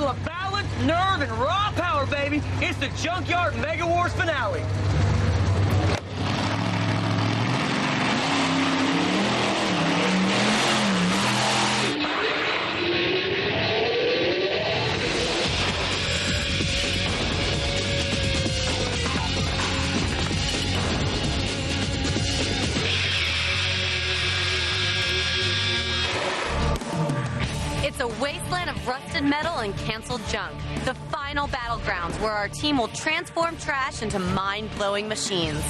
of balance, nerve, and raw power, baby. It's the Junkyard Mega Wars finale. It's a wasteland of rusted metal and canceled junk. The final battlegrounds where our team will transform trash into mind-blowing machines.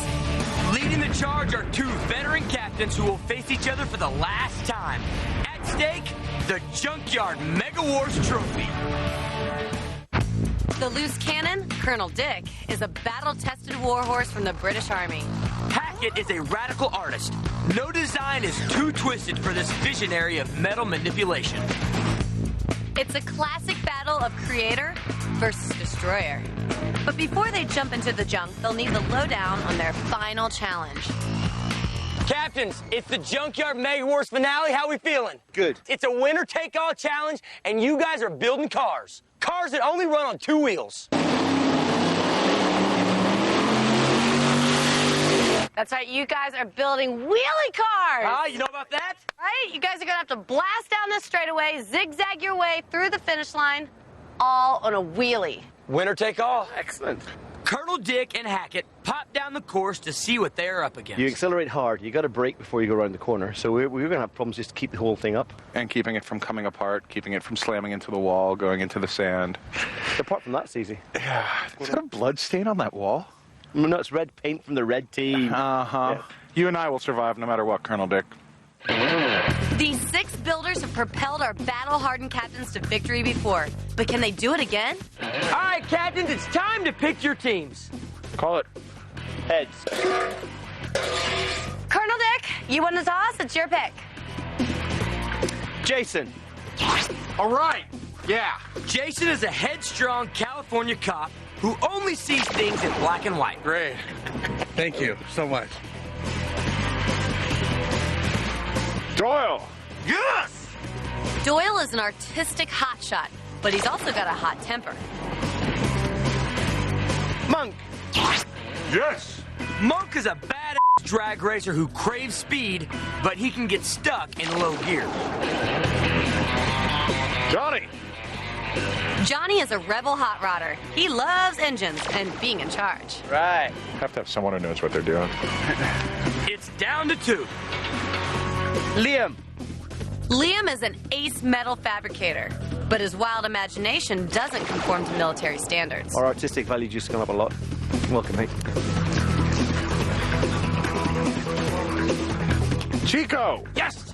Leading the charge are two veteran captains who will face each other for the last time. At stake, the Junkyard Mega Wars trophy. The loose cannon, Colonel Dick, is a battle-tested warhorse from the British Army. Hackett is a radical artist. No design is too twisted for this visionary of metal manipulation. It's a classic battle of creator versus destroyer. But before they jump into the junk, they'll need the lowdown on their final challenge. Captains, it's the Junkyard Mega Wars finale. How we feeling? Good. It's a winner-take-all challenge, and you guys are building cars. Cars that only run on two wheels. That's right, you guys are building wheelie cars! Ah, you know about that? Right? You guys are gonna have to blast down this straightaway, zigzag your way through the finish line, all on a wheelie. Winner take all. Excellent. Colonel Dick and Hackett pop down the course to see what they're up against. You accelerate hard. You got to brake before you go around the corner. So we're going to have problems just to keep the whole thing up. And keeping it from coming apart, keeping it from slamming into the wall, going into the sand. Apart from that, it's easy. Yeah. Is that a blood stain on that wall? No, it's red paint from the red team. Uh-huh. Yeah. You and I will survive no matter what, Colonel Dick. These 6 builders have propelled our battle-hardened captains to victory before. But can they do it again? All right, Captains, it's time to pick your teams. Call it. Heads. Colonel Dick, you won the toss. It's your pick. Jason. All right. Yeah. Jason is a headstrong California cop who only sees things in black and white. Great. Thank you so much. Doyle! Yes! Doyle is an artistic hotshot, but he's also got a hot temper. Monk. Yes! Monk is a badass drag racer who craves speed, but he can get stuck in low gear. Johnny! Johnny is a rebel hot rodder. He loves engines and being in charge. Right. Have to have someone who knows what they're doing. It's down to 2. Liam. Liam is an ace metal fabricator, but his wild imagination doesn't conform to military standards. Our artistic value just gone up a lot. Welcome, mate. Chiko! Yes!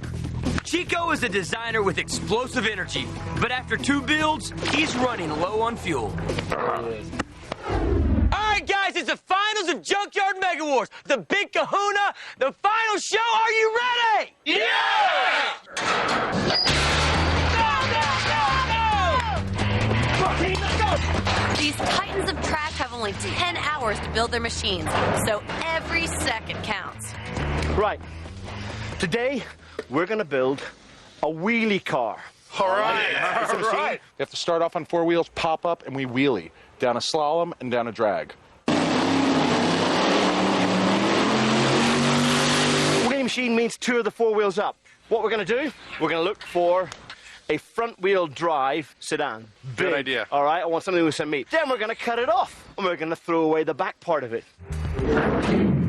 Chiko is a designer with explosive energy, but after 2 builds, he's running low on fuel. All right, guys, it's the finals of Junkyard Mega Wars. The big kahuna, the final show. Are you ready? Yeah! These titans of trash have only 10 hours to build their machines, so every second counts. Right. Today, we're going to build a wheelie car. All right. All right. You have to start off on 4 wheels, pop up, and we wheelie. Down a slalom and down a drag. Wheelie machine means 2 of the 4 wheels up. What we're going to do, we're going to look for a front-wheel drive sedan. Good Big. idea. All right, I want something with some meat. Then we're going to cut it off, and we're going to throw away the back part of it.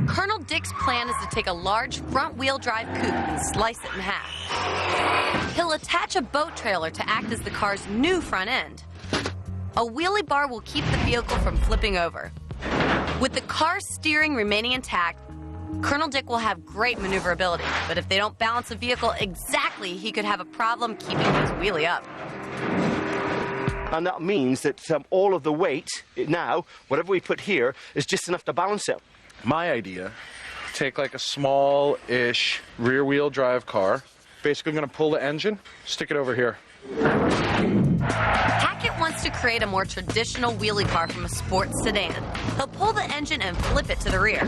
Colonel Dick's plan is to take a large front-wheel drive coupe and slice it in half. He'll attach a boat trailer to act as the car's new front end. A wheelie bar will keep the vehicle from flipping over. With the car's steering remaining intact, Colonel Dick will have great maneuverability, but if they don't balance the vehicle exactly, he could have a problem keeping his wheelie up. And that means that all of the weight, now, whatever we put here, is just enough to balance it. My idea, take like a small-ish rear-wheel drive car. Basically going to pull the engine, stick it over here. Hackett wants to create a more traditional wheelie car from a sports sedan. He'll pull the engine and flip it to the rear.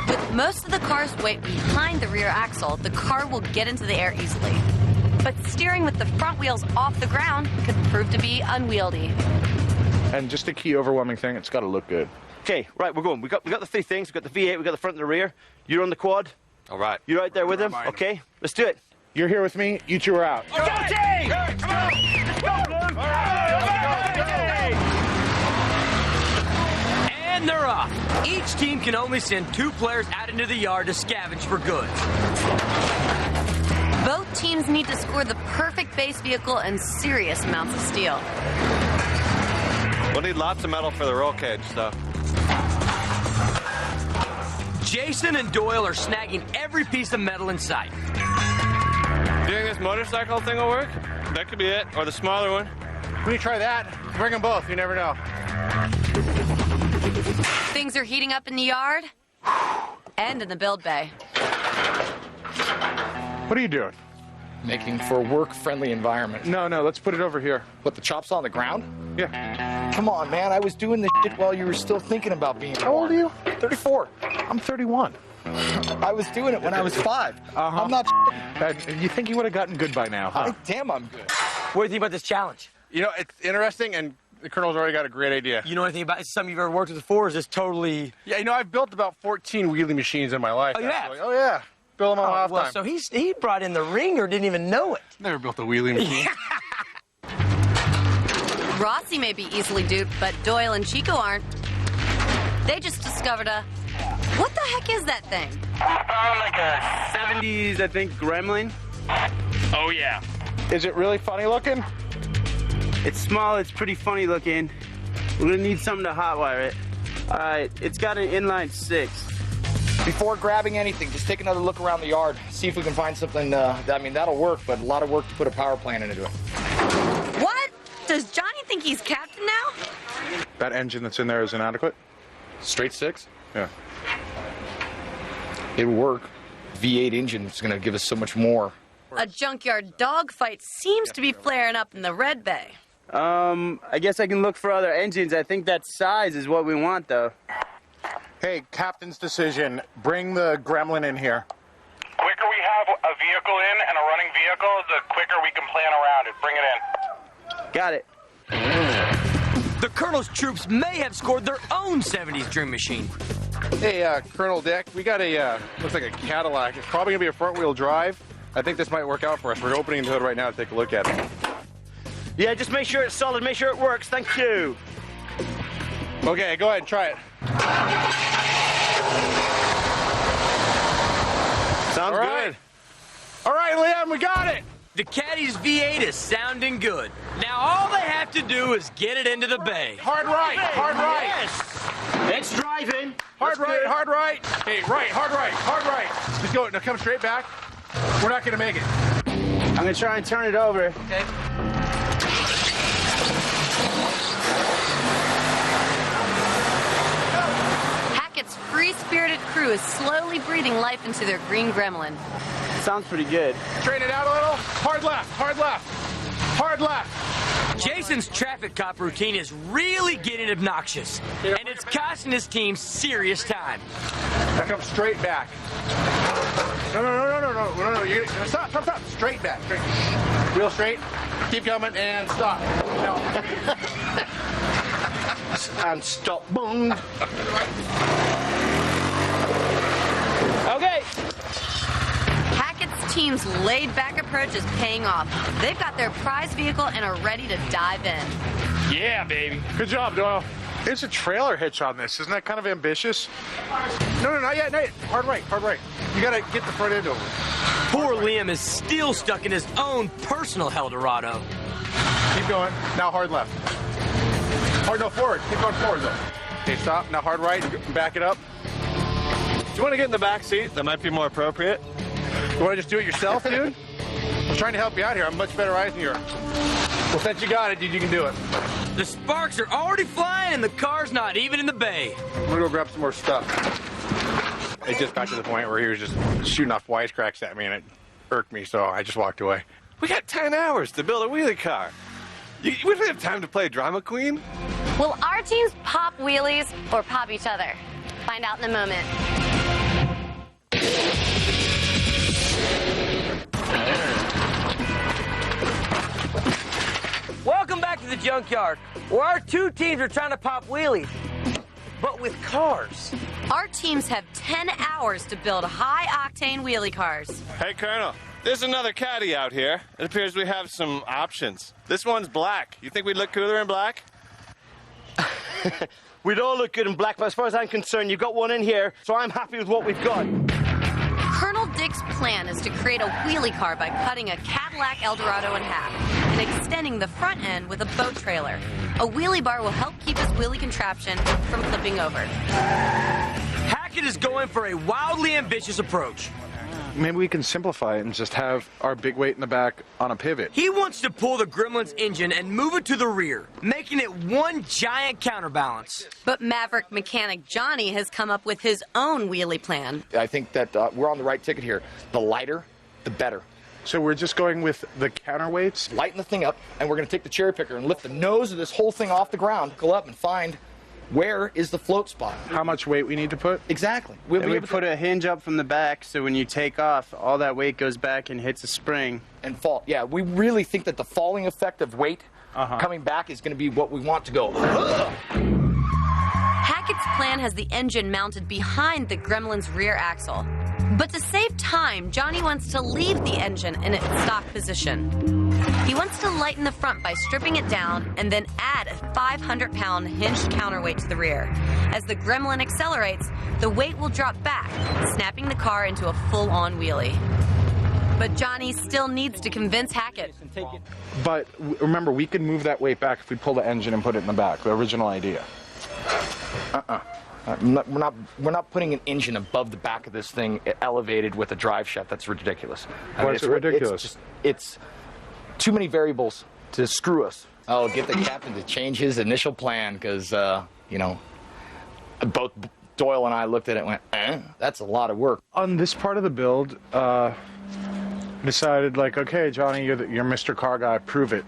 With most of the car's weight behind the rear axle, the car will get into the air easily. But steering with the front wheels off the ground could prove to be unwieldy. And just a key overwhelming thing, it's got to look good. Okay, right, we're going. We got the three things. We got the V8, we got the front and the rear. You're on the quad. All right. You're right there with him. Okay, let's do it. You're here with me. You two are out. Go team! Come on! Let's go, Blue! And they're off. Each team can only send 2 players out into the yard to scavenge for goods. Both teams need to score the perfect base vehicle and serious amounts of steel. We'll need lots of metal for the roll cage stuff. Jason and Doyle are snagging every piece of metal in sight. Do you think this motorcycle thing will work? That could be it, or the smaller one. When you try that, bring them both. You never know. Things are heating up in the yard and in the build bay. What are you doing? Making for a work-friendly environment. No, let's put it over here. What, the chops on the ground? Yeah. Come on, man. I was doing this shit while you were still thinking about being How old are you? 34. I'm 31. I was doing it when I was 5. Uh-huh. I'm not You think you would have gotten good by now, huh? Damn, I'm good. What do you think about this challenge? You know, it's interesting, and the Colonel's already got a great idea. You know anything about it? Is something you've ever worked with before? Or is this totally... Yeah, you know, I've built about 14 wheelie machines in my life. Oh, you have? actually. Oh, yeah. Build them all well, lifetime. so he brought in the ringer, didn't even know it. Never built a wheelie machine. Rossi may be easily duped, but Doyle and Chiko aren't. They just discovered a... What the heck is that thing? Like a 70s, I think, Gremlin. Oh, yeah. Is it really funny looking? It's small, it's pretty funny looking. We're gonna need something to hotwire it. All right, it's got an inline 6. Before grabbing anything, just take another look around the yard. See if we can find something, that'll work, but a lot of work to put a power plant into it. What? Does Johnny think he's captain now? That engine that's in there is inadequate? Straight 6? Yeah. It'll work. V8 engine is going to give us so much more. A junkyard dogfight seems to be flaring up in the Red Bay. I guess I can look for other engines. I think that size is what we want, though. Hey, captain's decision. Bring the gremlin in here. Quicker we have a vehicle in and a running vehicle, the quicker we can plan around it. Bring it in. Got it. The Colonel's troops may have scored their own 70s dream machine. Hey, Colonel Dick, we got a, looks like a Cadillac. It's probably going to be a front-wheel drive. I think this might work out for us. We're opening into it right now to take a look at it. Yeah, just make sure it's solid, make sure it works. Thank you. Okay, go ahead and try it. Sounds good. All right, Liam, we got it. The Caddy's V8 is sounding good. Now all they have to do is get it into the bay. Hard right, hard right. Yes. It's driving. Hard right, hard right. Hey, right, hard right, hard right. Just go, now come straight back. We're not going to make it. I'm gonna try and turn it over. Okay. Hackett's free-spirited crew is slowly breathing life into their green gremlin. Sounds pretty good. Straighten it out a little. Hard left, hard left, hard left. Jason's traffic cop routine is really getting obnoxious, and it's costing his team serious time. Now come straight back. No. You're gonna stop. Straight back. Straight. Real straight. Keep coming and stop. No. And stop. Boom. Okay. Hackett's team's laid-back approach is paying off. They've got their prize vehicle and are ready to dive in. Yeah, baby. Good job, Doyle. There's a trailer hitch on this. Isn't that kind of ambitious? No, not yet. Hard right. You gotta get the front end over. Poor Liam is still stuck in his own personal Eldorado. Keep going. Now hard left. No, forward. Keep going forward, though. Okay, stop. Now hard right. Back it up. Do you want to get in the back seat? That might be more appropriate. You want to just do it yourself, dude? I'm trying to help you out here. I'm much better eyes than you are. Well, since you got it, dude, you can do it. The sparks are already flying and the car's not even in the bay. I'm gonna go grab some more stuff. It just got to the point where he was just shooting off wisecracks at me, and it irked me, so I just walked away. We got 10 hours to build a wheelie car. We don't have time to play drama queen. Will our teams pop wheelies or pop each other? Find out in a moment. Welcome back to the junkyard, where our two teams are trying to pop wheelies, but with cars. Our teams have 10 hours to build high-octane wheelie cars. Hey, Colonel. There's another caddy out here. It appears we have some options. This one's black. You think we'd look cooler in black? We'd all look good in black, but as far as I'm concerned, you've got one in here, so I'm happy with what we've got. Colonel Dick's plan is to create a wheelie car by cutting a Cadillac Eldorado in half and extending the front end with a boat trailer. A wheelie bar will help keep his wheelie contraption from flipping over. Hackett is going for a wildly ambitious approach. Maybe we can simplify it and just have our big weight in the back on a pivot. He wants to pull the Gremlin's engine and move it to the rear, making it one giant counterbalance. But Maverick mechanic Johnny has come up with his own wheelie plan. I think that we're on the right ticket here. The lighter, the better. So we're just going with the counterweights? Lighten the thing up, and we're going to take the cherry picker and lift the nose of this whole thing off the ground, go up and find where is the float spot. How much weight we need to put? Exactly. We put a hinge up from the back, so when you take off, all that weight goes back and hits a spring. And fall. Yeah, we really think that the falling effect of weight coming back is going to be what we want to go. Hackett's plan has the engine mounted behind the Gremlin's rear axle. But to save time, Johnny wants to leave the engine in its stock position. He wants to lighten the front by stripping it down and then add a 500-pound hinged counterweight to the rear. As the Gremlin accelerates, the weight will drop back, snapping the car into a full-on wheelie. But Johnny still needs to convince Hackett. But remember, we can move that weight back if we pull the engine and put it in the back, the original idea. We're not putting an engine above the back of this thing elevated with a drive shaft. That's ridiculous. Why is it ridiculous? It's too many variables to screw us. Oh, get the captain to change his initial plan because, you know, both Doyle and I looked at it and went, that's a lot of work. On this part of the build, decided like, okay, Johnny, you're Mr. Car Guy, prove it.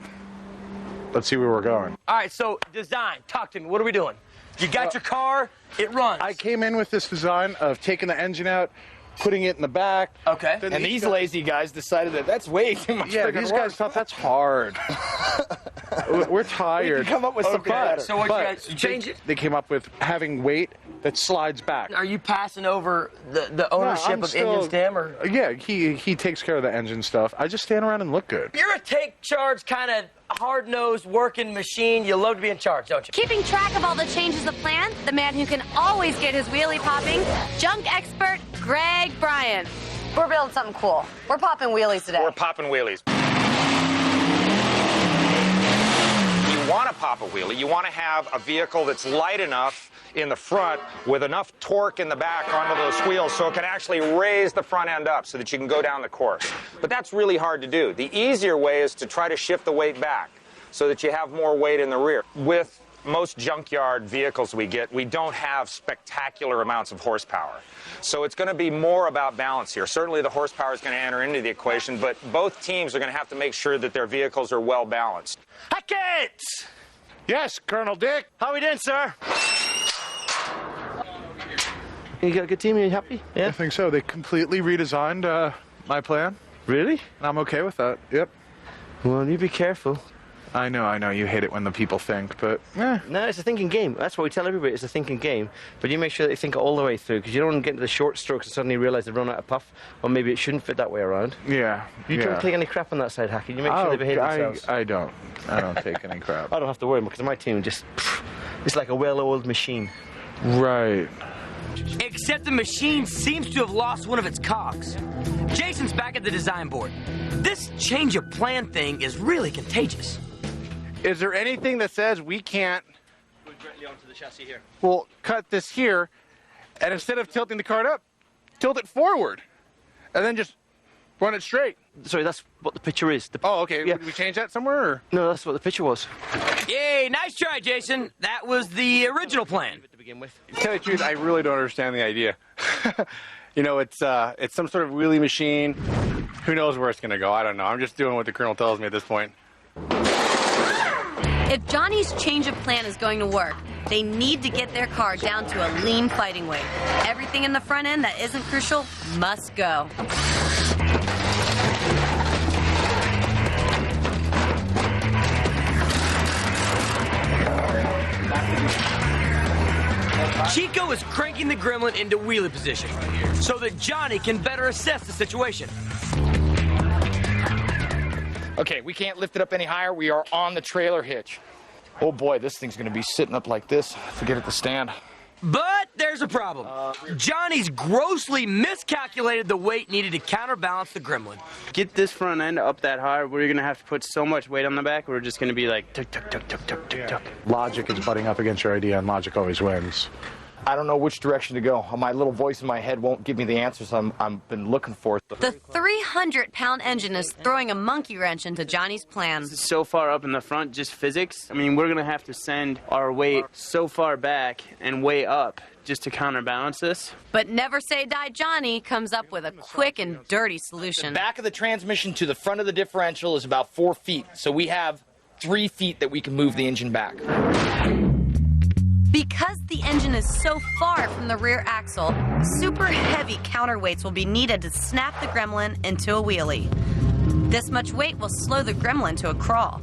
Let's see where we're going. All right, so design, talk to me. What are we doing? You got your car, it runs. I came in with this design of taking the engine out, putting it in the back. Okay. And these lazy guys decided that that's way too much. Yeah, these guys thought that's hard. We're tired. We can come up with something better. So what you guys change it? They came up with having weight that slides back. Are you passing over the ownership of engine stem? Or? Yeah, he takes care of the engine stuff. I just stand around and look good. You're a take charge kind of hard-nosed working machine. You love to be in charge, don't you? Keeping track of all the changes of plan, the man who can always get his wheelie popping, junk expert Greg Bryant. We're building something cool. We're popping wheelies today. We're popping wheelies. You want to pop a wheelie. You want to have a vehicle that's light enough in the front with enough torque in the back onto those wheels so it can actually raise the front end up so that you can go down the course. But that's really hard to do. The easier way is to try to shift the weight back so that you have more weight in the rear. With most junkyard vehicles we get, we don't have spectacular amounts of horsepower. So it's going to be more about balance here. Certainly the horsepower is going to enter into the equation, but both teams are going to have to make sure that their vehicles are well balanced. Hackett! Yes, Colonel Dick. How are we doing, sir? You got a good team? Are you happy? Yeah? I think so. They completely redesigned my plan. Really? And I'm okay with that. Yep. Well, you be careful. I know. You hate it when the people think, but No, it's a thinking game. That's what we tell everybody. It's a thinking game. But you make sure that you think it all the way through, because you don't want to get into the short strokes and suddenly realize they've run out of puff, or maybe it shouldn't fit that way around. yeah. You don't take any crap on that side, Hackett. You make sure they behave themselves. I don't take any crap. I don't have to worry because my team just, it's like a well-oiled machine. Right. Except the machine seems to have lost one of its cogs. Jason's back at the design board. This change of plan thing is really contagious. Is there anything that says we can't Go directly onto the chassis here. well, cut this here, and instead of tilting the cart up, tilt it forward, and then just run it straight? Sorry, that's what the picture is. Oh, okay. Yeah. We change that somewhere? Or? No, that's what the picture was. Yay, nice try, Jason. That was the original plan. To begin with. To tell you the truth, I really don't understand the idea. You know, it's some sort of wheelie machine. Who knows where it's going to go? I don't know. I'm just doing what the colonel tells me at this point. If Johnny's change of plan is going to work, they need to get their car down to a lean fighting weight. Everything in the front end that isn't crucial must go. Chiko is cranking the gremlin into wheelie position so that Johnny can better assess the situation. Okay, we can't lift it up any higher. We are on the trailer hitch. Oh boy, this thing's gonna be sitting up like this. Forget it to stand. But there's a problem. Johnny's grossly miscalculated the weight needed to counterbalance the gremlin. Get this front end up that high, we're gonna have to put so much weight on the back, we're just gonna be like tuk tuk tuk tuk tuk tuk tuk. Logic is butting up against your idea, and logic always wins. I don't know which direction to go. My little voice in my head won't give me the answers I've been looking for. The 300-pound engine is throwing a monkey wrench into Johnny's plans. So far up in the front, just physics. I mean, we're gonna have to send our weight so far back and way up just to counterbalance this. But Never Say Die Johnny comes up with a quick and dirty solution. The back of the transmission to the front of the differential is about 4 feet, so we have 3 feet that we can move the engine back. Because the engine is so far from the rear axle, super heavy counterweights will be needed to snap the gremlin into a wheelie. This much weight will slow the gremlin to a crawl.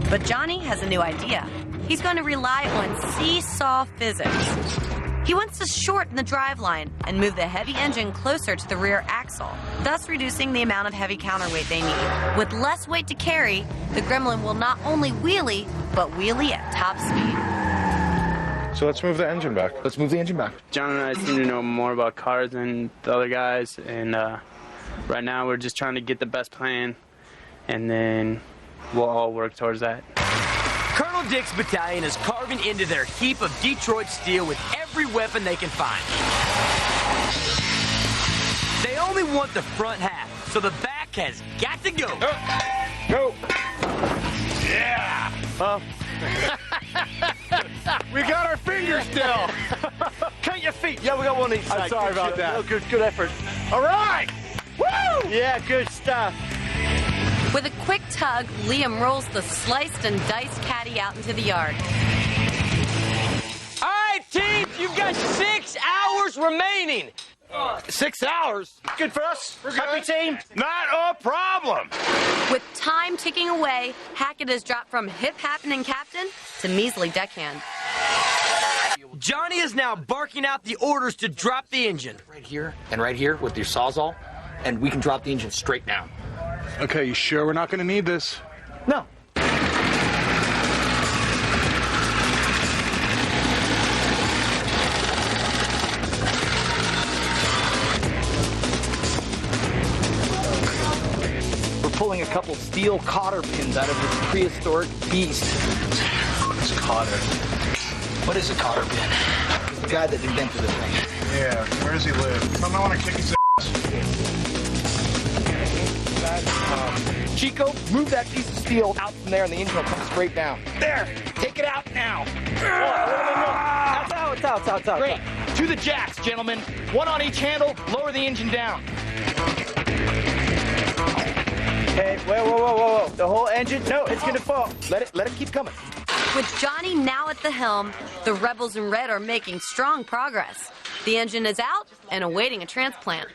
But Johnny has a new idea. He's going to rely on seesaw physics. He wants to shorten the driveline and move the heavy engine closer to the rear axle, thus reducing the amount of heavy counterweight they need. With less weight to carry, the gremlin will not only wheelie, but wheelie at top speed. So let's move the engine back. Let's move the engine back. John and I seem to know more about cars than the other guys, and right now we're just trying to get the best plan, and then we'll all work towards that. Colonel Dick's battalion is carving into their heap of Detroit steel with every weapon they can find. They only want the front half, so the back has got to go. Go! Yeah! We got our fingers still. Count your feet. Yeah, we got one each side. I'm sorry about that. Oh, good effort. All right! Woo! Yeah, good stuff. With a quick tug, Liam rolls the sliced and diced caddy out into the yard. All right, team, you've got 6 hours remaining. 6 hours. Good for us. We're happy team. Not a problem. With time ticking away, Hackett is dropped from hip-happening captain to measly deckhand. Johnny is now barking out the orders to drop the engine. Right here and right here with your sawzall, and we can drop the engine straight down. Okay, you sure we're not going to need this? No. We're pulling a couple steel cotter pins out of this prehistoric beast. It's cotter. What is a cotter pin? It's the guy that invented the thing. Yeah, where does he live? I want to kick his ass. Chiko, move that piece of steel out from there and the engine will come straight down. There! Take it out now! It's out. Great. To the jacks, gentlemen. One on each handle, lower the engine down. Hey, whoa. The whole engine? No, it's gonna fall. Let it keep coming. With Johnny now at the helm, the rebels in red are making strong progress. The engine is out and awaiting a transplant.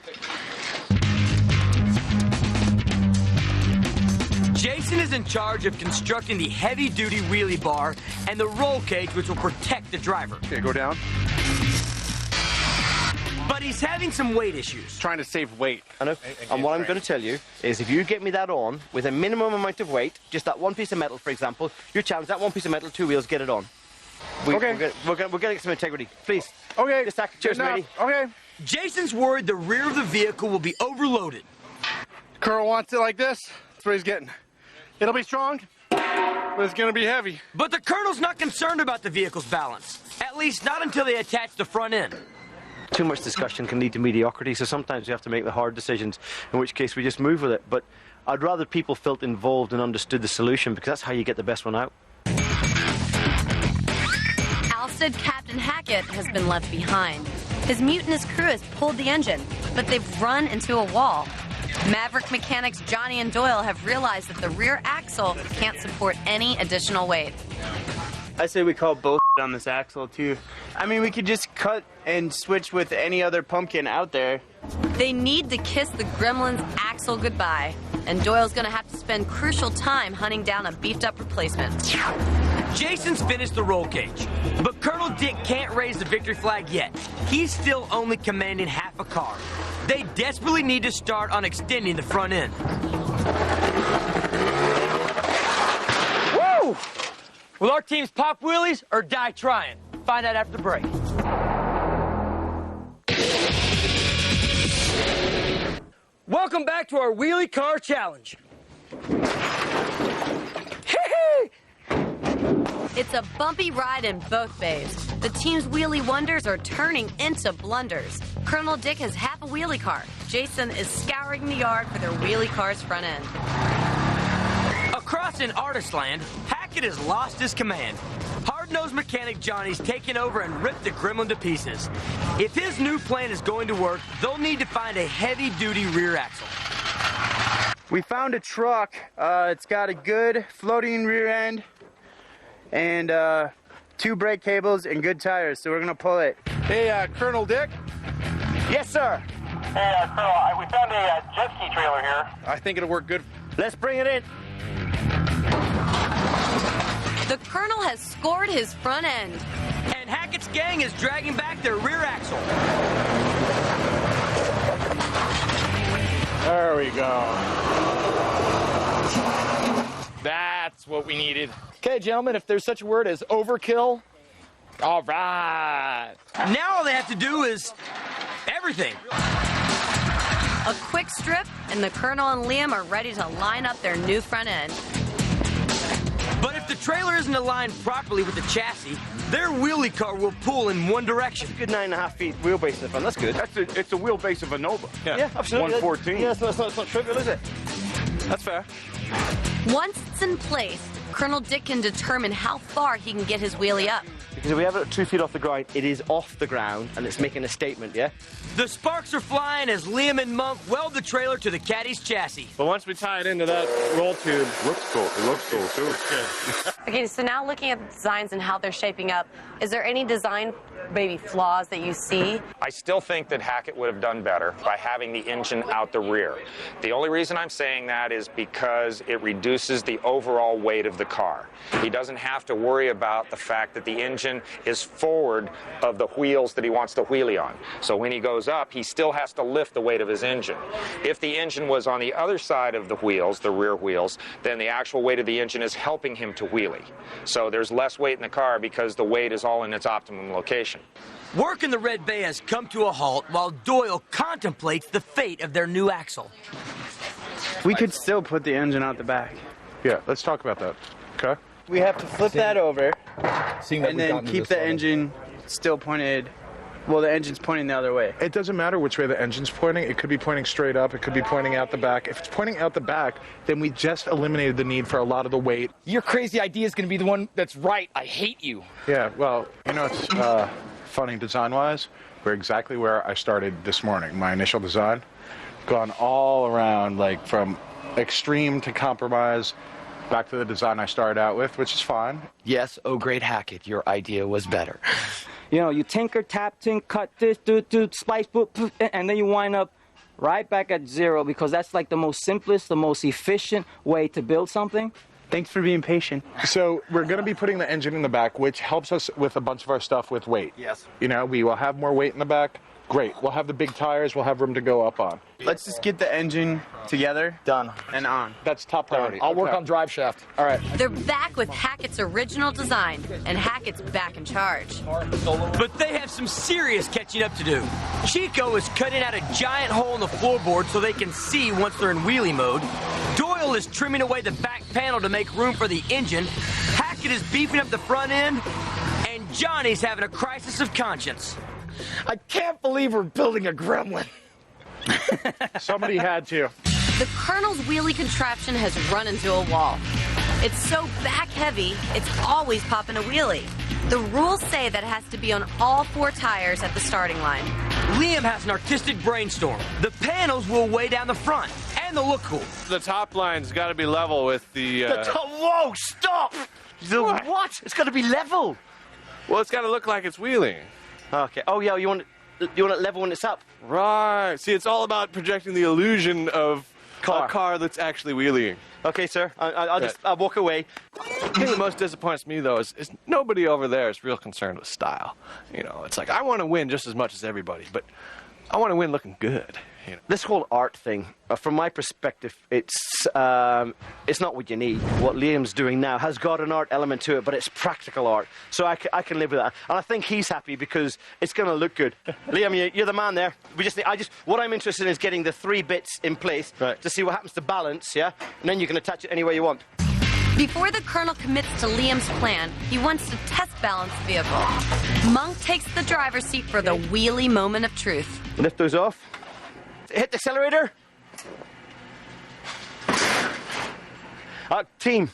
Jason is in charge of constructing the heavy-duty wheelie bar and the roll cage, which will protect the driver. Okay, go down. But he's having some weight issues. Trying to save weight. I know. And what I'm going to tell you is if you get me that on with a minimum amount of weight, just that one piece of metal, for example, you challenge that one piece of metal, 2 wheels, get it on. Okay. We're getting some integrity. Please. Okay. Just act. Cheers, matey. Okay. Jason's worried the rear of the vehicle will be overloaded. Carl wants it like this. That's what he's getting. It'll be strong, but it's going to be heavy. But the colonel's not concerned about the vehicle's balance. At least not until they attach the front end. Too much discussion can lead to mediocrity, so sometimes we have to make the hard decisions, in which case we just move with it. But I'd rather people felt involved and understood the solution, because that's how you get the best one out. Ousted Captain Hackett has been left behind. His mutinous crew has pulled the engine, but they've run into a wall. Maverick mechanics Johnny and Doyle have realized that the rear axle can't support any additional weight. I say we call both on this axle too. I mean, we could just cut and switch with any other pumpkin out there. They need to kiss the gremlin's axle goodbye. and Doyle's gonna have to spend crucial time hunting down a beefed-up replacement. Jason's finished the roll cage, but Colonel Dick can't raise the victory flag yet. He's still only commanding half a car. They desperately need to start on extending the front end. Woo! Will our teams pop wheelies or die trying? Find out after the break. Welcome back to our wheelie car challenge. It's a bumpy ride in both bays. The team's wheelie wonders are turning into blunders. Colonel Dick has half a wheelie car. Jason is scouring the yard for their wheelie car's front end. Across in Artist Land, Hackett has lost his command. Hard-nosed mechanic Johnny's taken over and ripped the Gremlin to pieces. If his new plan is going to work, they'll need to find a heavy-duty rear axle. We found a truck. It's got a good floating rear end and 2 brake cables and good tires, so we're gonna pull it. Hey, Colonel Dick? Yes, sir. Hey, Colonel, we found a jet ski trailer here. I think it'll work good. Let's bring it in. The Colonel has scored his front end. And Hackett's gang is dragging back their rear axle. There we go. That's what we needed. Okay, gentlemen, if there's such a word as overkill, all right. Now all they have to do is everything. A quick strip, and the Colonel and Liam are ready to line up their new front end. But if the trailer isn't aligned properly with the chassis, their wheelie car will pull in one direction. Good 9.5 feet wheelbase in the front. That's good. It's a wheelbase of a Nova. Yeah, absolutely. 114. Yeah, it's not trivial, is it? That's fair. Once it's in place, Colonel Dick can determine how far he can get his wheelie up. Because if we have it at 2 feet off the ground, it is off the ground, and it's making a statement, yeah? The sparks are flying as Liam and Monk weld the trailer to the caddy's chassis. But once we tie it into that roll tube, Looks cool. It looks cool, too. it's good. Okay, so now looking at the designs and how they're shaping up, is there any design maybe flaws that you see? I still think that Hackett would have done better by having the engine out the rear. The only reason I'm saying that is because it reduces the overall weight of the car. He doesn't have to worry about the fact that the engine is forward of the wheels that he wants to wheelie on. So when he goes up, he still has to lift the weight of his engine. If the engine was on the other side of the wheels, the rear wheels, then the actual weight of the engine is helping him to wheelie. So there's less weight in the car because the weight is all in its optimum location. Work in the Red Bay has come to a halt while Doyle contemplates the fate of their new axle. We could still put the engine out the back. Yeah, let's talk about that. Okay? We have to flip that over Seeing that and we've then gotten to keep this the level. engine still pointed. Well, the engine's pointing the other way. It doesn't matter which way the engine's pointing. It could be pointing straight up. It could be pointing out the back. If it's pointing out the back, then we just eliminated the need for a lot of the weight. Your crazy idea is going to be the one that's right. I hate you. Yeah, well, you know, it's funny design-wise. We're exactly where I started this morning. My initial design, gone all around, like from extreme to compromise, back to the design I started out with, which is fine. Yes, oh great Hackett, your idea was better. You know, you tinker, tap, tink, cut this, do, splice, poof, and then you wind up right back at zero because that's like the most simplest, the most efficient way to build something. Thanks for being patient. So we're going to be putting the engine in the back, which helps us with a bunch of our stuff with weight. Yes. You know, we will have more weight in the back. Great. We'll have the big tires. We'll have room to go up on. Let's just get the engine together. Done. And on. That's top priority. I'll work Okay. on drive shaft. All right. They're back with Hackett's original design, and Hackett's back in charge. But they have some serious catching up to do. Chiko is cutting out a giant hole in the floorboard so they can see once they're in wheelie mode. Doyle is trimming away the back panel to make room for the engine. Hackett is beefing up the front end. And Johnny's having a crisis of conscience. I can't believe we're building a gremlin. Somebody had to. The Colonel's wheelie contraption has run into a wall. It's so back heavy, it's always popping a wheelie. The rules say that it has to be on all 4 tires at the starting line. Liam has an artistic brainstorm. The panels will weigh down the front, and they'll look cool. The top line's got to be level with the. Whoa, stop! What? It's got to be level. Well, it's got to look like it's wheeling. Okay. Oh, yeah, you want it level when it's up? Right. See, it's all about projecting the illusion of car? A car that's actually wheeling. Okay, sir. I'll walk away. The thing that most disappoints me, though, is nobody over there is real concerned with style. You know, it's like, I want to win just as much as everybody, but I want to win looking good. You know? This whole art thing, from my perspective, it's not what you need. What Liam's doing now has got an art element to it, but it's practical art. So I can live with that. And I think he's happy because it's going to look good. Liam, you're the man there. What I'm interested in is getting the 3 bits in place to see what happens to balance, yeah? And then you can attach it any way you want. Before the Colonel commits to Liam's plan, he wants to test balance the vehicle. Monk takes the driver's seat for the wheelie moment of truth. Lift those off. Hit the accelerator. Team.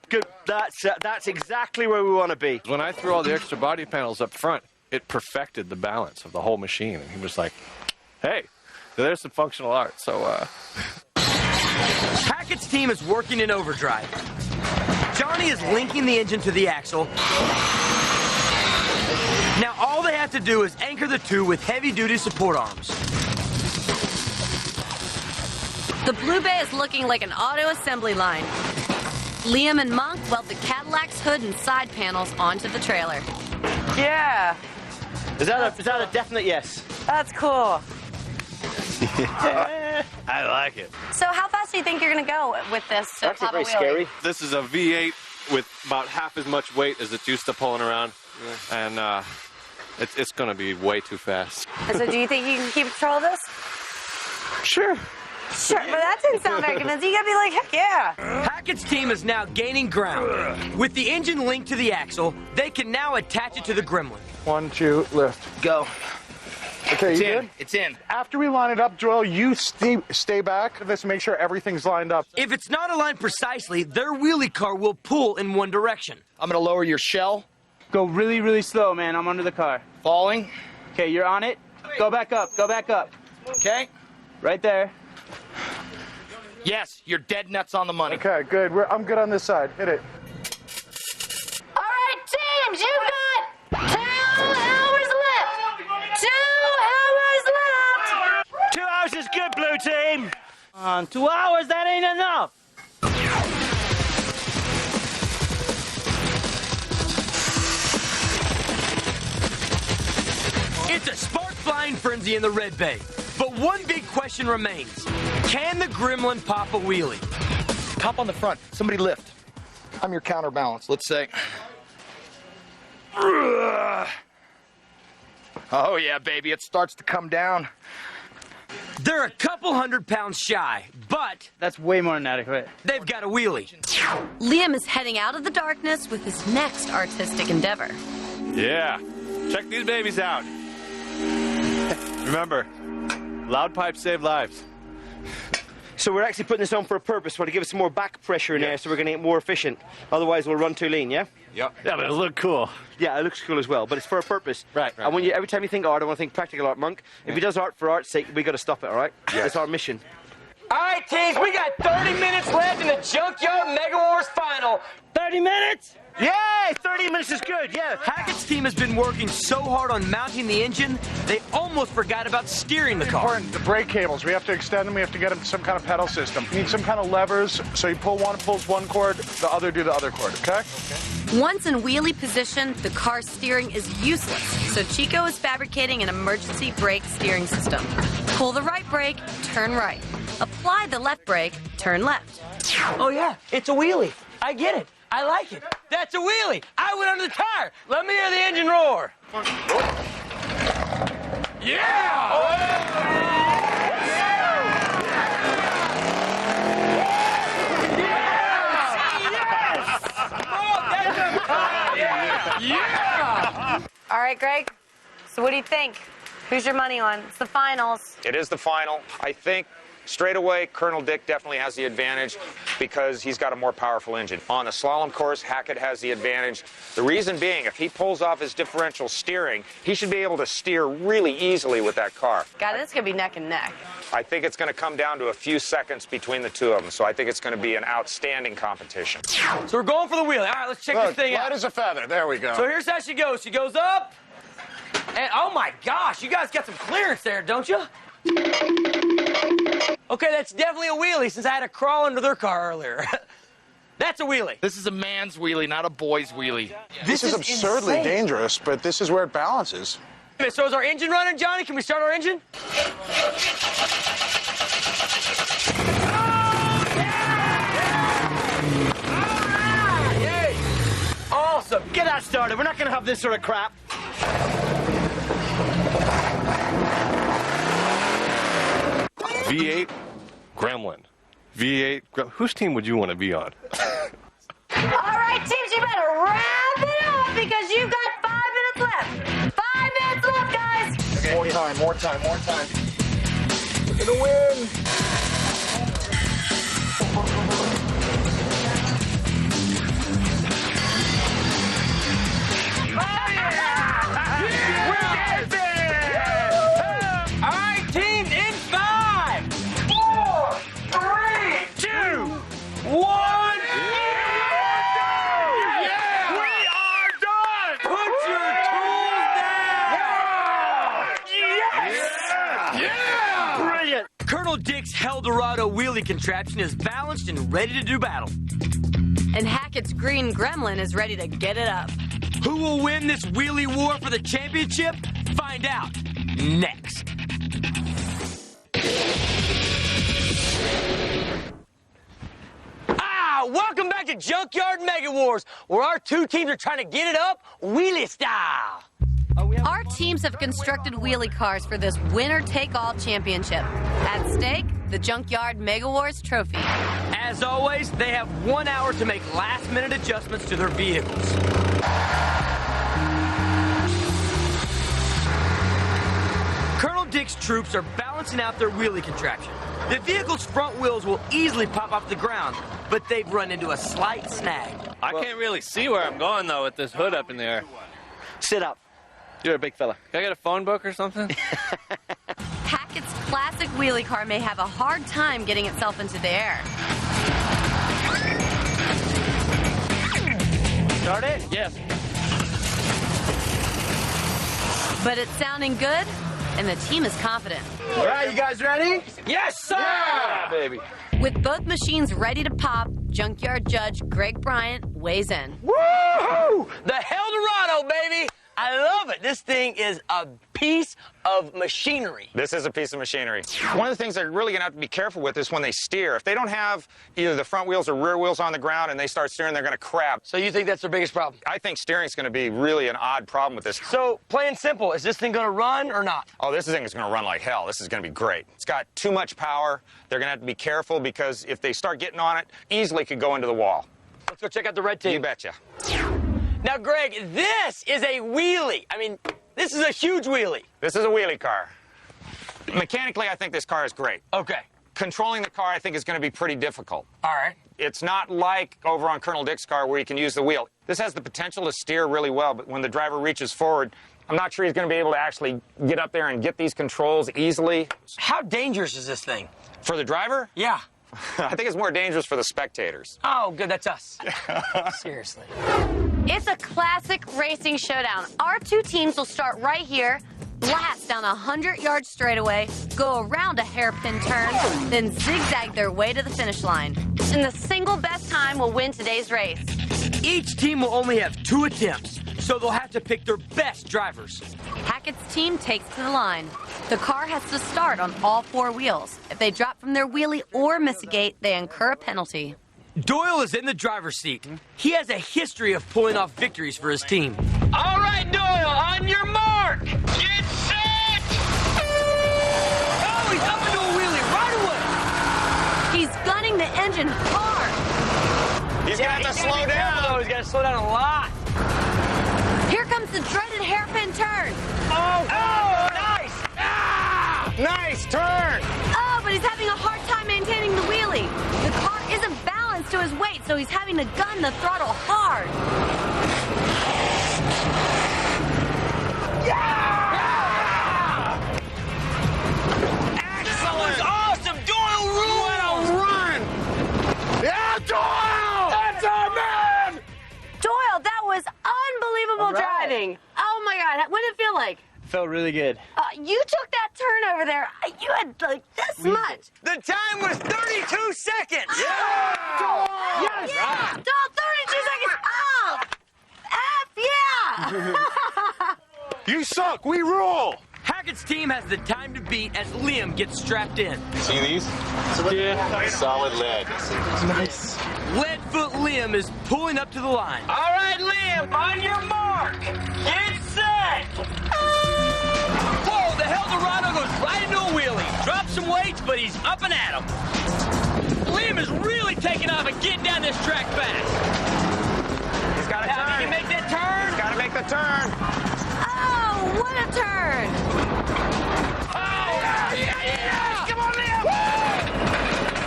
Good. That's exactly where we want to be. When I threw all the extra body panels up front, it perfected the balance of the whole machine. And he was like, hey, there's some functional art. So, Hackett's team is working in overdrive. Johnny is linking the engine to the axle. Now all they have to do is anchor the 2 with heavy-duty support arms. The Blue Bay is looking like an auto assembly line. Liam and Monk weld the Cadillac's hood and side panels onto the trailer. Yeah. Is that a definite yes? That's cool. I like it. So how fast do you think you're going to go with this? That's very scary. This is a V8 with about half as much weight as it's used to pulling around. And it's going to be way too fast. So do you think you can keep control of this? Sure. Sure, but that didn't sound very convincing. You got to be like, heck yeah. Hackett's team is now gaining ground. With the engine linked to the axle, they can now attach it to the Gremlin. 1, 2, lift. Go. Okay, It's you in. good? It's in. After we line it up, Doyle, you stay back. Let's make sure everything's lined up. If it's not aligned precisely, their wheelie car will pull in one direction. I'm going to lower your shell. Go really, really slow, man. I'm under the car. Falling. Okay, you're on it. Go back up. Go back up. Okay. Right there. Yes, you're dead nuts on the money. Okay, good. I'm good on this side. Hit it. All right, teams, you've got 2 hours left. 2 hours left. 2 hours is good, blue team. 2 hours, that ain't enough. It's a spark flying frenzy in the Red Bay. But one big question remains. Can the Gremlin pop a wheelie? Hop on the front. Somebody lift. I'm your counterbalance. Let's say. Oh, yeah, baby. It starts to come down. They're a couple 100 pounds shy, but That's way more than adequate. they've got a wheelie. Liam is heading out of the darkness with his next artistic endeavor. Yeah. Check these babies out. Remember, loud pipes save lives. So we're actually putting this on for a purpose. We're to give us some more back pressure in there, so we're going to get more efficient. Otherwise, we'll run too lean, yeah? Yep. Yeah, but it'll look cool. Yeah, it looks cool as well, but it's for a purpose. Right. And when every time you think art, I want to think practical art, Monk. If he does art for art's sake, we got to stop it, all right? Yes. It's our mission. All right, teams, we got 30 minutes left in the Junkyard Mega Wars final. 30 minutes? Yay! 30 minutes is good, yeah. Hackett's team has been working so hard on mounting the engine, they almost forgot about steering the car. Important, the brake cables. We have to extend them. We have to get them to some kind of pedal system. You need some kind of levers. So you pull one, pulls one cord, the other do the other cord, okay? Once in wheelie position, the car's steering is useless, so Chiko is fabricating an emergency brake steering system. Pull the right brake, turn right. Apply the left brake, turn left. Oh, yeah, it's a wheelie. I get it. I like it. That's a wheelie. I went under the tire. Let me hear the engine roar. All right, Greg. So what do you think? Who's your money on? It's the finals. It is the final. I think straight away, Colonel Dick definitely has the advantage because he's got a more powerful engine. On the slalom course, Hackett has the advantage. The reason being, if he pulls off his differential steering, he should be able to steer really easily with that car. God, this is going to be neck and neck. I think it's going to come down to a few seconds between the two of them, so I think it's going to be an outstanding competition. So we're going for the wheelie. All right, let's check this thing out. Light as a feather. There we go. So here's how she goes. She goes up, and oh my gosh, you guys got some clearance there, don't you? Okay, that's definitely a wheelie since I had to crawl under their car earlier. That's a wheelie. This is a man's wheelie, not a boy's wheelie. This is absurdly dangerous, but this is where it balances. Okay, so is our engine running, Johnny? Can we start our engine? Awesome. Get that started. We're not going to have this sort of crap. V8 Gremlin. V8 whose team would you want to be on? All right, teams, you better wrap it up because you've got 5 minutes left. 5 minutes left, guys. Okay. More time. We're gonna win. Dick's Eldorado wheelie contraption is balanced and ready to do battle. And Hackett's green gremlin is ready to get it up. Who will win this wheelie war for the championship? Find out next. Welcome back to Junkyard Mega Wars, where our two teams are trying to get it up wheelie style. Our teams have constructed wheelie cars for this winner-take-all championship. At stake, the Junkyard Mega Wars trophy. As always, they have 1 hour to make last-minute adjustments to their vehicles. Colonel Dick's troops are balancing out their wheelie contraption. The vehicle's front wheels will easily pop off the ground, but they've run into a slight snag. I can't really see where I'm going, though, with this hood up in the air. Sit up. You're a big fella. Can I get a phone book or something? Hackett's classic wheelie car may have a hard time getting itself into the air. Start it? Yes. But it's sounding good, and the team is confident. All right, you guys ready? Yes, sir! Yeah, baby. With both machines ready to pop, Junkyard Judge Greg Bryant weighs in. Woo! The Eldorado, baby! I love it. This thing is a piece of machinery. This is a piece of machinery. One of the things they're really going to have to be careful with is when they steer. If they don't have either the front wheels or rear wheels on the ground and they start steering, they're going to crab. So you think that's their biggest problem? I think steering is going to be really an odd problem with this. So, plain simple, is this thing going to run or not? Oh, this thing is going to run like hell. This is going to be great. It's got too much power. They're going to have to be careful because if they start getting on it, easily could go into the wall. Let's go check out the red team. You betcha. Now, Greg, this is a wheelie. I mean, this is a huge wheelie. This is a wheelie car. Mechanically, I think this car is great. Okay. Controlling the car, I think, is going to be pretty difficult. All right. It's not like over on Colonel Dick's car where you can use the wheel. This has the potential to steer really well, but when the driver reaches forward, I'm not sure he's going to be able to actually get up there and get these controls easily. How dangerous is this thing? For the driver? Yeah. I think it's more dangerous for the spectators. Oh, good, that's us. Seriously. It's a classic racing showdown. Our two teams will start right here, blast down a 100-yard straightaway, go around a hairpin turn, then zigzag their way to the finish line. And the single best time will win today's race. Each team will only have 2 attempts, so they'll have to pick their best drivers. Hackett's team takes to the line. The car has to start on all 4 wheels. If they drop from their wheelie or miss a gate, they incur a penalty. Doyle is in the driver's seat. He has a history of pulling off victories for his team. All right, Doyle, on your mark. Get set. Oh, he's up into a wheelie right away. He's gunning the engine hard. He's going to have to slow down. He's got to slow down a lot. Here comes the dreaded hairpin turn. Oh, nice. Ah, nice turn. Oh, but he's having a hard time maintaining the wheelie. The car isn't balanced to his weight, so he's having to gun the throttle hard. Yeah! Excellent! Awesome! Doyle ruled! What a run! Yeah, Doyle! That's our man! Doyle, that was unbelievable driving. Oh my God, what did it feel like? Felt really good. You took that turn over there. You had like this much. The time was 32 seconds. Yeah! Yes! Yeah! Doyle, 32 seconds. Oh! F yeah! You suck. We rule. Hackett's team has the time to beat as Liam gets strapped in. See these? Yeah. Solid lead. Nice. Leadfoot Liam is pulling up to the line. All right, Liam, on your mark. Get set. Whoa, the Eldorado goes right into a wheelie. Drops some weights, but he's up and at him. Liam is really taking off and getting down this track fast. He's got to turn. He can make that turn. He's got to make the turn. Oh, what a turn! Oh, yeah. Come on, Liam.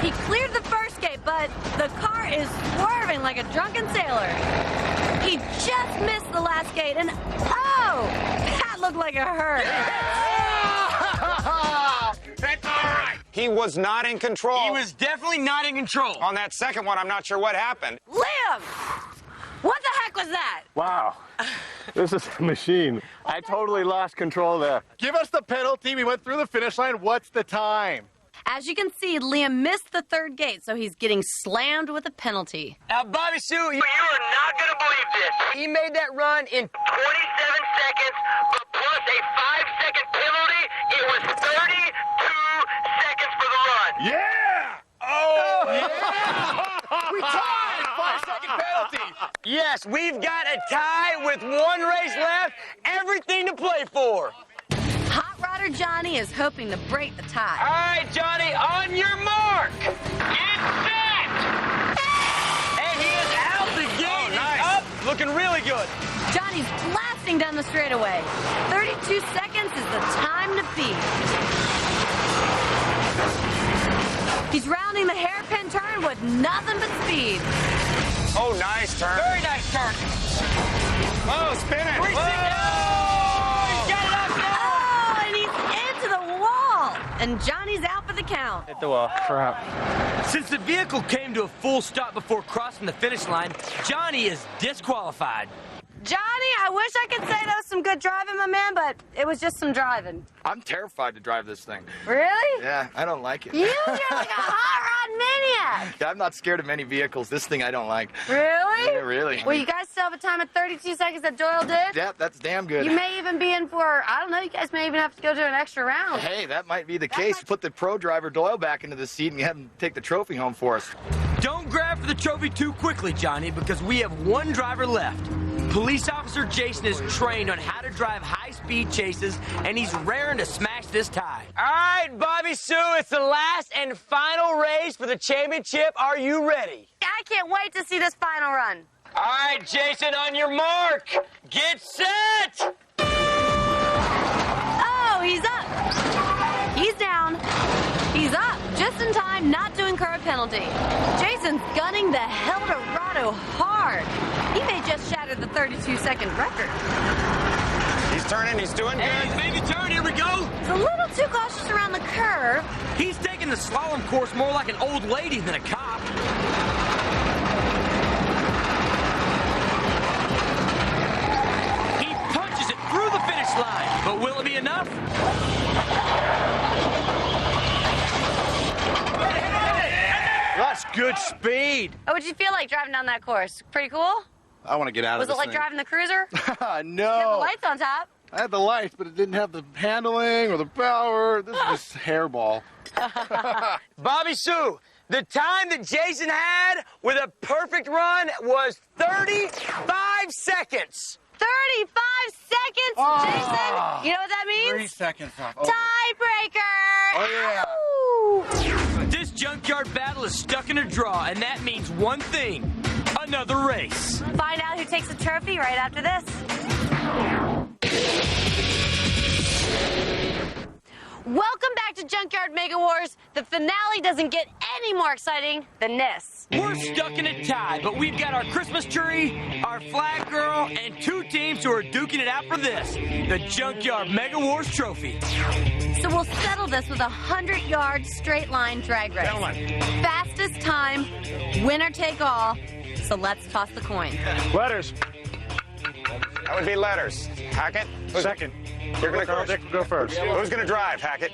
He cleared the first gate, but the car is swerving like a drunken sailor. He just missed the last gate, and oh, that looked like it hurt. That's all right. He was not in control. He was definitely not in control. On that second one, I'm not sure what happened. Liam! What the heck was that? Wow. This is a machine. I totally lost control there. Give us the penalty. We went through the finish line. What's the time? As you can see, Liam missed the third gate, so he's getting slammed with a penalty. Now, Bobby Sue, you are not going to believe this. He made that run in 27 seconds, but plus a 5-second penalty, it was 32 seconds for the run. Yeah! Oh, yeah! We tied! 5-second penalty. Yes, we've got a tie with one race left, everything to play for. Hot Rodder Johnny is hoping to break the tie. All right, Johnny, on your mark. Get set. And he is out the gate. Nice. Up, looking really good. Johnny's blasting down the straightaway. 32 seconds is the time to beat. He's rounding the hairpin turn with nothing but speed. Oh, nice turn. Very nice turn. Oh, spin it. He's got it up now. Oh, and he's into the wall. And Johnny's out for the count. Hit the wall. Crap. Since the vehicle came to a full stop before crossing the finish line, Johnny is disqualified. Johnny, I wish I could say that was some good driving, my man, but it was just some driving. I'm terrified to drive this thing. Really? Yeah, I don't like it. You're like a hot rod maniac. I'm not scared of many vehicles. This thing I don't like. Really? Yeah, really. Well, you guys still have a time at 32 seconds that Doyle did? Yeah, that's damn good. You may even be in for, I don't know, you guys may even have to go do an extra round. Hey, that might be the case. Put the pro driver Doyle back into the seat and have him take the trophy home for us. Don't grab for the trophy too quickly, Johnny, because we have one driver left. Police officer Jason is trained on how to drive high-speed chases, and he's raring to smash this tie. All right, Bobby Sue, it's the last and final race for the championship. Are you ready? I can't wait to see this final run. All right, Jason, on your mark. Get set. Oh, he's up. He's down. He's up. Just in time not to incur a penalty. Jason's gunning the Eldorado hard. He may just shatter the 32-second record. He's turning. He's doing good. He's making a turn. Here we go. He's a little too cautious around the curve. He's taking the slalom course more like an old lady than a cop. He punches it through the finish line. But will it be enough? That's good speed. Oh, what'd you feel like driving down that course? Pretty cool? I want to get out Was of it this like driving the cruiser? thing. You had the No. lights on top. I had the lights, but it didn't have the handling or the power. This is just hairball. Bobby Sue, the time that Jason had with a perfect run was 35 seconds. 35 seconds, Jason. You know what that means? 3 seconds off. Tiebreaker. Oh, yeah. Ow. This junkyard battle is stuck in a draw, and that means one thing: another race. Find out who takes the trophy right after this. Welcome back to Junkyard Mega Wars. The finale doesn't get any more exciting than this. We're stuck in a tie, but we've got our Christmas tree, our flag girl, and two teams who are duking it out for this, the Junkyard Mega Wars trophy. So we'll settle this with a 100-yard straight line drag race. Fastest time, winner take all. So let's toss the coin. Letters. That would be letters. Hackett? Second. You're going Colonel Dick, go first. Who's going to drive, Hackett?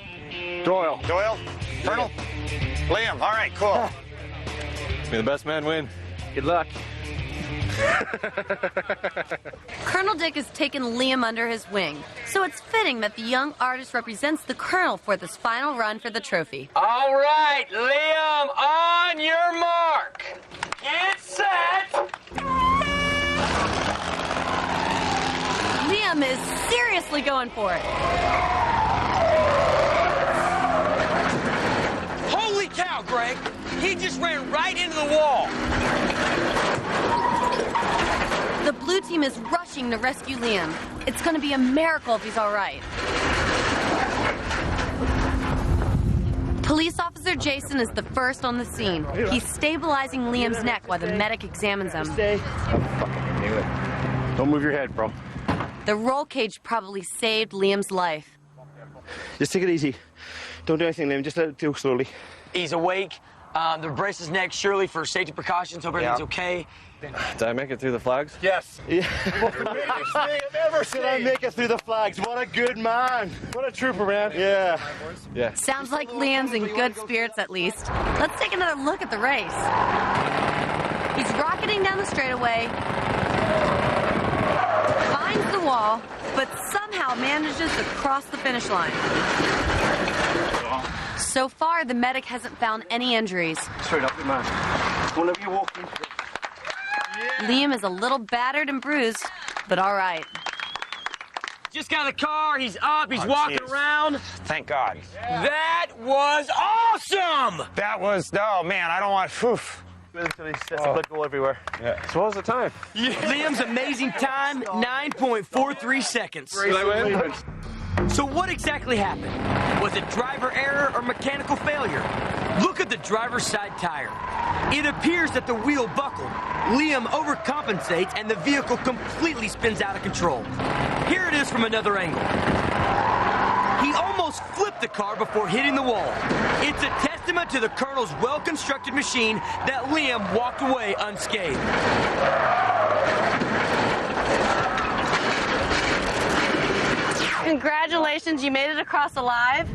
Doyle. Doyle? Colonel? Liam. All right, cool. May the best man win. Good luck. Colonel Dick has taken Liam under his wing, so it's fitting that the young artist represents the Colonel for this final run for the trophy. All right, Liam, on your mark. Get set. Liam is seriously going for it. Holy cow, Greg. He just ran right into the wall. The blue team is rushing to rescue Liam. It's going to be a miracle if he's all right. Police officer Jason is the first on the scene. He's stabilizing Liam's neck while the medic examines him. Don't move your head, bro. The roll cage probably saved Liam's life. Just take it easy. Don't do anything, Liam. Just let it do slowly. He's awake. They're braced his neck, surely, for safety precautions. Hope everything's okay. Did I make it through the flags? Yes. Yeah. Did I make it through the flags? What a good man. What a trooper, man. Yeah. Yeah. Sounds like Liam's in good spirits, at least. Let's take another look at the race. He's rocketing down the straightaway, finds the wall, but somehow manages to cross the finish line. So far, the medic hasn't found any injuries. Straight up, good man. Whenever you're walking. Liam is a little battered and bruised, but all right. Just got in the car. He's up. He's walking around. Thank God. That was awesome. That was, oh, man, I don't want, oof. Blood go everywhere. Yeah. So what was the time? Liam's amazing time, 9.43 seconds. Did I win? So what exactly happened? Was it driver error or mechanical failure? Look at the driver's side tire. It appears that the wheel buckled. Liam overcompensates and the vehicle completely spins out of control. Here it is from another angle. He almost flipped the car before hitting the wall. It's a testament to the Colonel's well-constructed machine that Liam walked away unscathed. Congratulations, you made it across alive.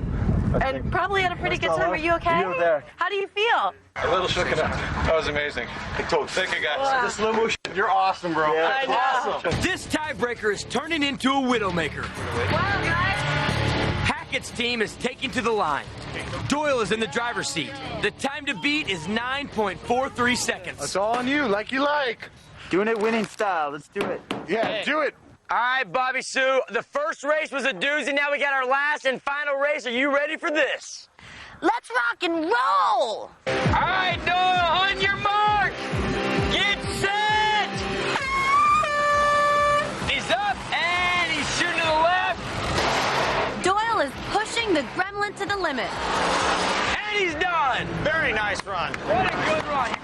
And probably had a pretty good time. Are you okay? You were there. How do you feel? A little shook it up. That was amazing. Thank you, guys. Wow. The slow motion. You're awesome, bro. Yeah. I know. Awesome. This tiebreaker is turning into a widowmaker. Wow, guys. Hackett's team is taken to the line. Doyle is in the driver's seat. The time to beat is 9.43 seconds. It's all on you, like you like. Doing it winning style. Let's do it. Yeah, do it. All right, Bobby Sue, the first race was a doozy. Now we got our last and final race. Are you ready for this? Let's rock and roll. All right, Doyle, on your mark. Get set. He's up, and he's shooting to the left. Doyle is pushing the gremlin to the limit. And he's done. Very nice run. What a good run.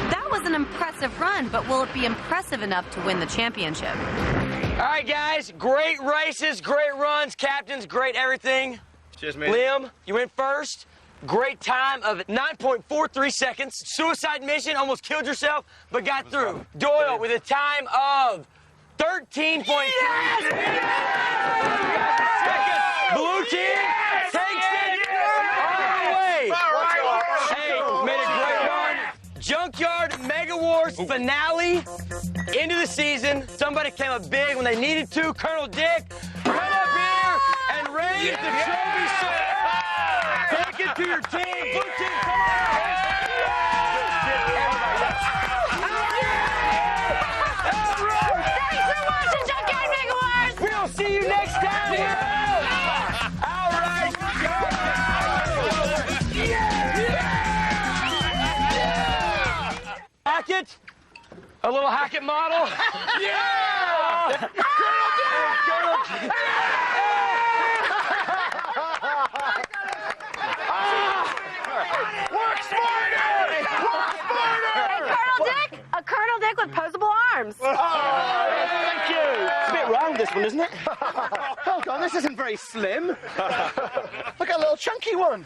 That was an impressive run, but will it be impressive enough to win the championship? All right, guys, great races, great runs, captains, great everything. Cheers, man. Liam, you went first. Great time of 9.43 seconds. Suicide mission, almost killed yourself, but got through. Doyle with a time of 13.3 seconds. Blue team takes it all the way. Hey, made a great run. Junkyard Mega Wars finale. Into the season. Somebody came up big when they needed to. Colonel Dick, come up here and raise the trophy. Take it to your team. Blue team, come on. Thanks for watching Junkyard Mega Wars. We'll see you next time. All right. Hackett. A little Hackett model. Yeah! Colonel Dick! Work smarter! Work smarter! Hey, Colonel Dick, a Colonel Dick with posable arms. Thank you. It's a bit round, this one, isn't it? Hold on, this isn't very slim. Look at a little chunky one.